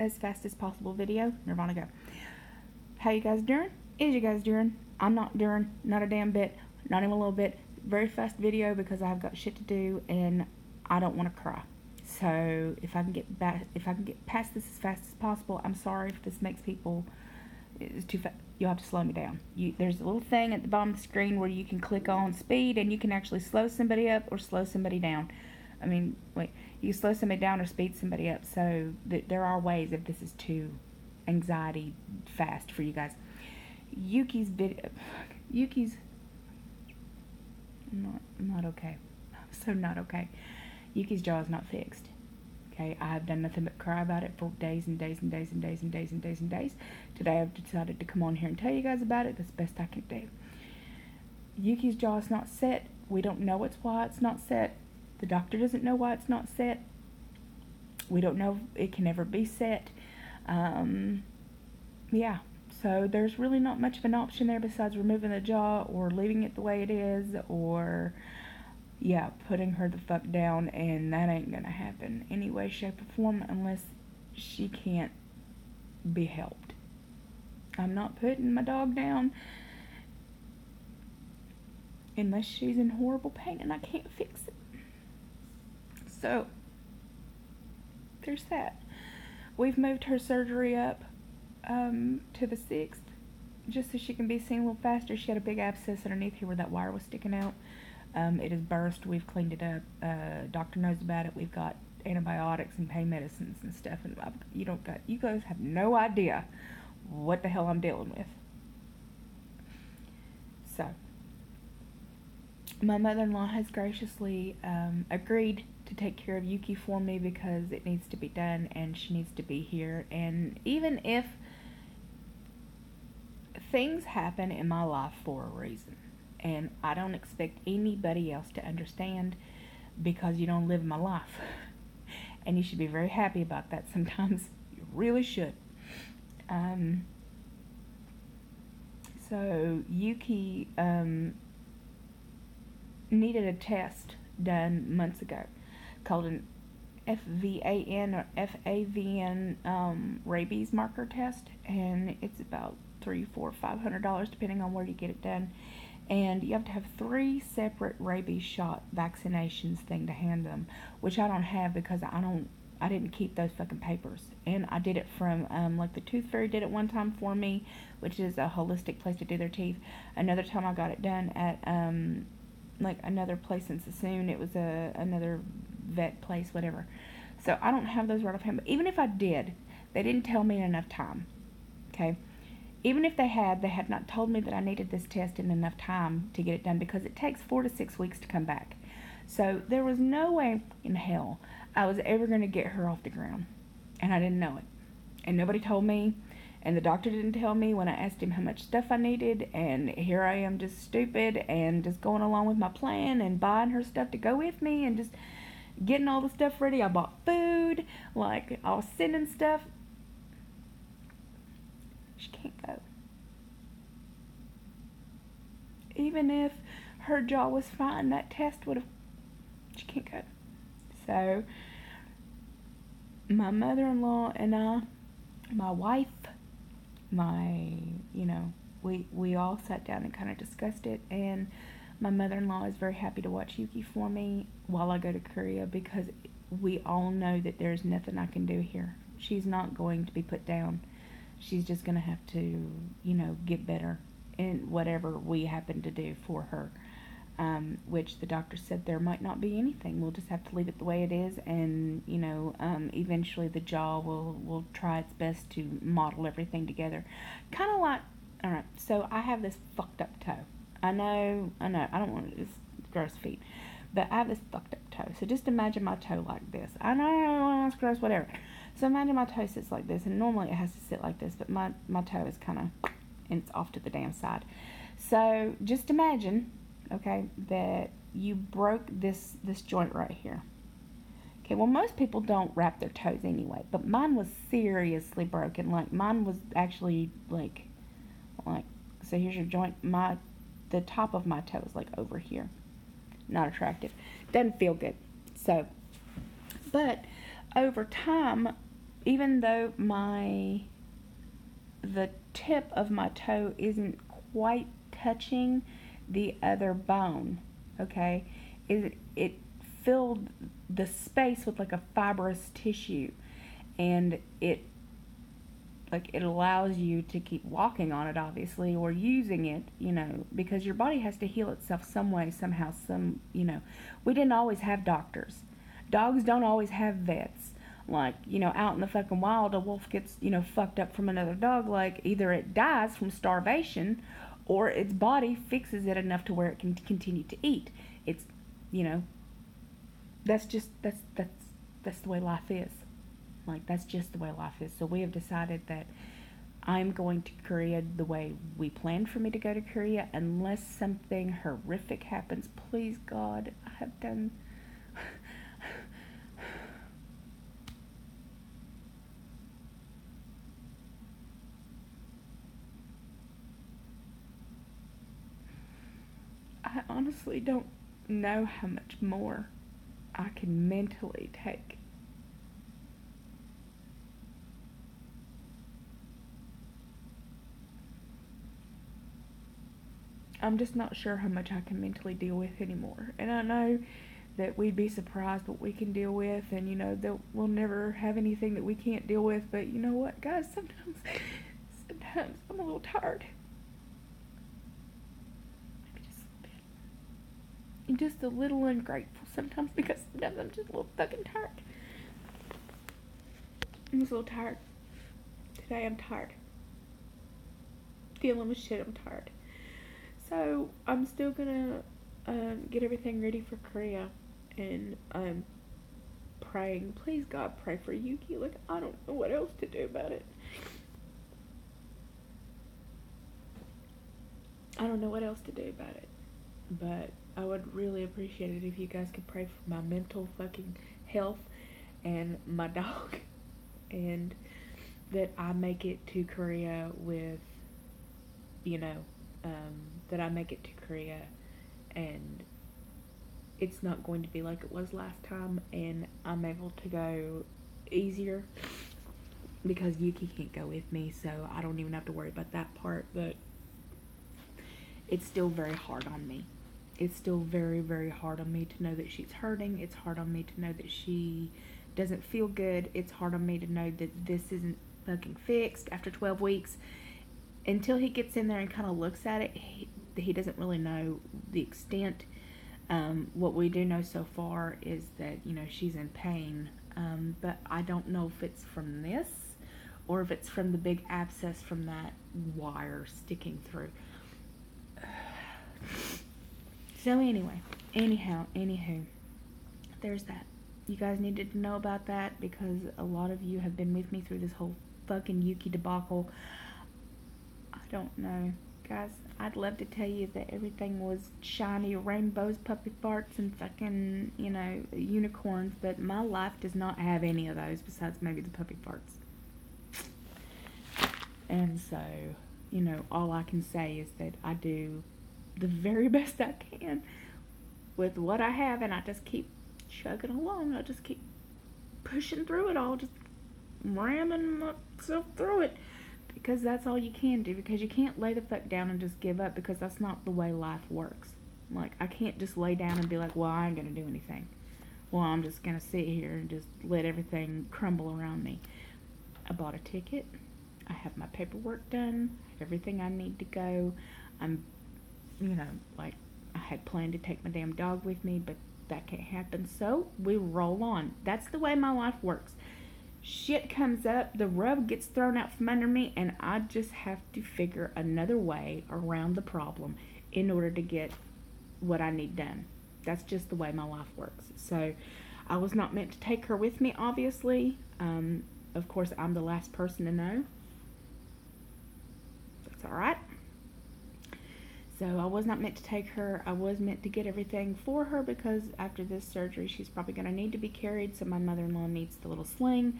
as fast as possible video. Nirvana go. How you guys doing? Is you guys doing? I'm not doing, not a damn bit, not even a little bit. Very fast video because I've got shit to do and I don't want to cry. So if I can get past this as fast as possible, I'm sorry if this makes people, it's too fast. You'll have to slow me down. There's a little thing at the bottom of the screen where you can click on speed and you can actually slow somebody up or slow somebody down. I mean, wait, you can slow somebody down or speed somebody up. So there are ways if this is too anxiety fast for you guys. Yuki's video, not okay. So not okay. Yuki's jaw is not fixed. Okay, I have done nothing but cry about it for days and days and days and days and days and days and days. Today I've decided to come on here and tell you guys about it. That's the best I can do. Yuki's jaw is not set. We don't know why it's not set. The doctor doesn't know why it's not set. We don't know if it can ever be set. Yeah, so there's really not much of an option there besides removing the jaw or leaving it the way it is, or yeah, putting her the fuck down, and that ain't gonna happen any way, shape, or form unless she can't be helped. I'm not putting my dog down unless she's in horrible pain and I can't fix it. So there's that. We've moved her surgery up to the 6th just so she can be seen a little faster. She had a big abscess underneath here where that wire was sticking out. It has burst. We've cleaned it up. Doctor knows about it. We've got antibiotics and pain medicines and stuff. And you guys have no idea what the hell I'm dealing with. So, my mother-in-law has graciously agreed to take care of Yuki for me because it needs to be done and she needs to be here. And even if things happen in my life for a reason, and I don't expect anybody else to understand because you don't live my life. And you should be very happy about that. Sometimes you really should. So Yuki needed a test done months ago called an FVAN or FAVN rabies marker test, and it's about $300, $400, $500 depending on where you get it done. And you have to have 3 separate rabies shot vaccinations thing to hand them, which I don't have because I didn't keep those fucking papers. And I did it from, like the Tooth Fairy did it one time for me, which is a holistic place to do their teeth. Another time I got it done at, like another place in Sassoon. It was another vet place, whatever. So I don't have those right offhand. But even if I did, they didn't tell me in enough time. Okay? Even if they had not told me that I needed this test in enough time to get it done because it takes 4 to 6 weeks to come back. So there was no way in hell I was ever going to get her off the ground. And I didn't know it. And nobody told me. And the doctor didn't tell me when I asked him how much stuff I needed. And here I am just stupid and just going along with my plan and buying her stuff to go with me and just getting all the stuff ready. I bought food. Like, I was sending stuff. She can't go. Even if her jaw was fine, that test would have, she can't go. So, my mother-in-law and I, my wife, we all sat down and kind of discussed it, and my mother-in-law is very happy to watch Yuki for me while I go to Korea because we all know that there's nothing I can do here. She's not going to be put down. She's just going to have to, get better in whatever we happen to do for her, which the doctor said there might not be anything. We'll just have to leave it the way it is, and, eventually the jaw will try its best to model everything together. Kind of like, alright, so I have this fucked up toe. I know, I don't want to, it's gross feet, but I have this fucked up toe. So just imagine my toe like this. I know, it's gross, whatever. So imagine my toe sits like this, and normally it has to sit like this, but my toe is kind of, and it's off to the damn side. So just imagine, okay, that you broke this joint right here. Okay, well, most people don't wrap their toes anyway, but mine was seriously broken. Like, mine was actually, like, so here's your joint. The top of my toe is, like, over here. Not attractive. Doesn't feel good. So, but over time, even though the tip of my toe isn't quite touching the other bone, okay, it filled the space with like a fibrous tissue, and it allows you to keep walking on it, obviously, or using it, because your body has to heal itself some way, somehow, we didn't always have doctors. Dogs don't always have vets. Like, out in the fucking wild, a wolf gets, fucked up from another dog. Like, either it dies from starvation or its body fixes it enough to where it can continue to eat. It's, that's the way life is. Like, that's just the way life is. So we have decided that I'm going to Korea the way we planned for me to go to Korea, unless something horrific happens. Please, God, I have done... I honestly don't know how much more I can mentally take. I'm just not sure how much I can mentally deal with anymore. And I know that we'd be surprised what we can deal with, and that we'll never have anything that we can't deal with. But you know what, guys, sometimes I'm a little tired. Maybe just a little bit. I'm just a little ungrateful sometimes, because sometimes I'm just a little fucking tired. I'm just a little tired. Today I'm tired. Dealing with shit, I'm tired. So I'm still gonna get everything ready for Korea, and I'm praying. Please, God, pray for Yuki. Like, I don't know what else to do about it. I don't know what else to do about it. But I would really appreciate it if you guys could pray for my mental fucking health and my dog, and that I make it to Korea with, that I make it to Korea and it's not going to be like it was last time, and I'm able to go easier because Yuki can't go with me, so I don't even have to worry about that part. But it's still very hard on me. It's still very, very hard on me to know that she's hurting. It's hard on me to know that she doesn't feel good. It's hard on me to know that this isn't fucking fixed after 12 weeks. Until he gets in there and kind of looks at it, he doesn't really know the extent. What we do know so far is that, she's in pain. But I don't know if it's from this or if it's from the big abscess from that wire sticking through. So anywho, there's that. You guys needed to know about that because a lot of you have been with me through this whole fucking Yuki debacle. I don't know, guys. I'd love to tell you that everything was shiny rainbows, puppy farts, and fucking, unicorns, but my life does not have any of those besides maybe the puppy farts. And so, all I can say is that I do the very best I can with what I have, and I just keep chugging along. I just keep pushing through it all, just ramming myself through it, because that's all you can do, because you can't lay the fuck down and just give up, because that's not the way life works. Like, I can't just lay down and be like, well, I ain't gonna do anything. Well, I'm just gonna sit here and just let everything crumble around me. I bought a ticket. I have my paperwork done, everything I need to go. I'm, I had planned to take my damn dog with me, but that can't happen, so we roll on. That's the way my life works. Shit comes up, the rug gets thrown out from under me, and I just have to figure another way around the problem in order to get what I need done. That's just the way my life works. So I was not meant to take her with me, obviously. Of course, I'm the last person to know. That's alright. So I was not meant to take her. I was meant to get everything for her because after this surgery, she's probably going to need to be carried. So my mother-in-law needs the little sling.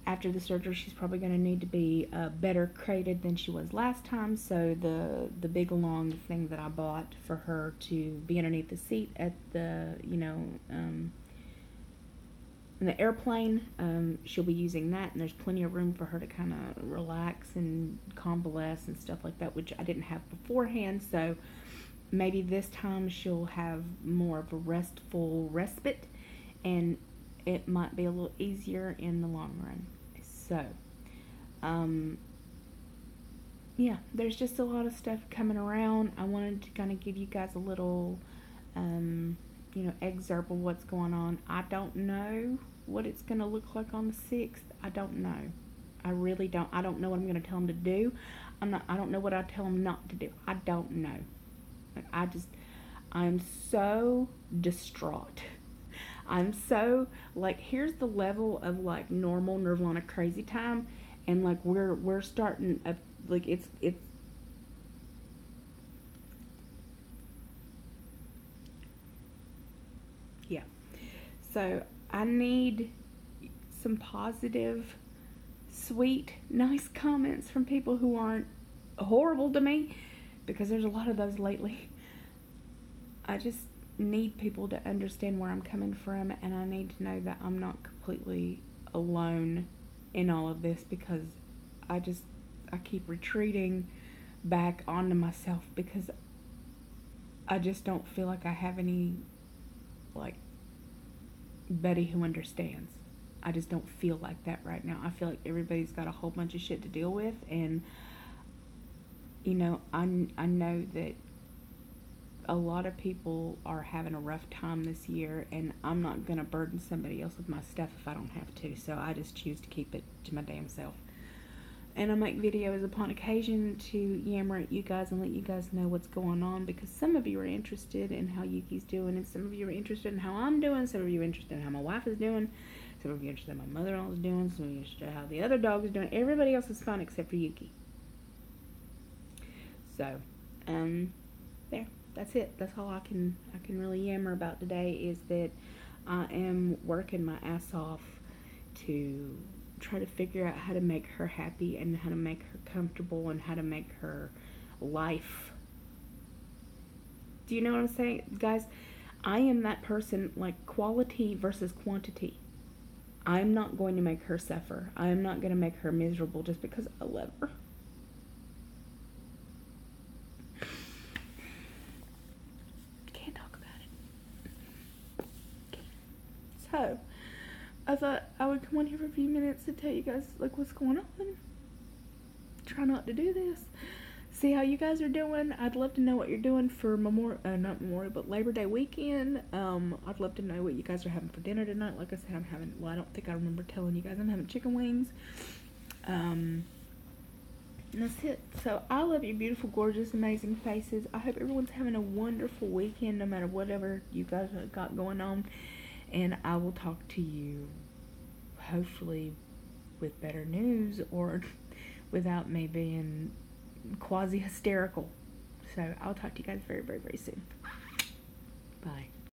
After the surgery, she's probably going to need to be better crated than she was last time. So the big long thing that I bought for her to be underneath the seat at the, in the airplane. She'll be using that, and there's plenty of room for her to kind of relax and convalesce and stuff like that, which I didn't have beforehand. So maybe this time she'll have more of a restful respite, and it might be a little easier in the long run. So, yeah, there's just a lot of stuff coming around. I wanted to kind of give you guys a little, excerpt of what's going on. I don't know what it's going to look like on the 6th. I don't know. I really don't. I don't know what I'm going to tell them to do. I don't know what I tell them not to do. I don't know. Like, I'm so distraught. I'm so, like, here's the level of, like, normal Nirvana crazy time, and, like, we're starting, like, it's, yeah. So, I need some positive, sweet, nice comments from people who aren't horrible to me, because there's a lot of those lately. I just need people to understand where I'm coming from, and I need to know that I'm not completely alone in all of this, because I keep retreating back onto myself, because I just don't feel like I have any, like, buddy who understands. I just don't feel like that right now. I feel like everybody's got a whole bunch of shit to deal with, and I know that a lot of people are having a rough time this year, and I'm not going to burden somebody else with my stuff if I don't have to, so I just choose to keep it to my damn self. And I make videos upon occasion to yammer at you guys and let you guys know what's going on, because some of you are interested in how Yuki's doing, and some of you are interested in how I'm doing, some of you are interested in how my wife is doing, some of you are interested in how my mother-in-law is doing, some of you are interested in how the other dog is doing. Everybody else is fine except for Yuki. So, there. That's it. That's all I can really yammer about today, is that I am working my ass off to try to figure out how to make her happy, and how to make her comfortable, and how to make her life. Do you know what I'm saying? Guys, I am that person, like, quality versus quantity. I'm not going to make her suffer. I am not going to make her miserable just because I love her. So, I thought I would come on here for a few minutes to tell you guys, like, what's going on. Try not to do this. See how you guys are doing. I'd love to know what you're doing for not Memorial, but Labor Day weekend. I'd love to know what you guys are having for dinner tonight. Like I said, I don't think I remember telling you guys, I'm having chicken wings. And that's it. So, I love your beautiful, gorgeous, amazing faces. I hope everyone's having a wonderful weekend, no matter whatever you guys have got going on. And I will talk to you, hopefully, with better news, or without me being quasi-hysterical. So, I'll talk to you guys very, very, very soon. Bye.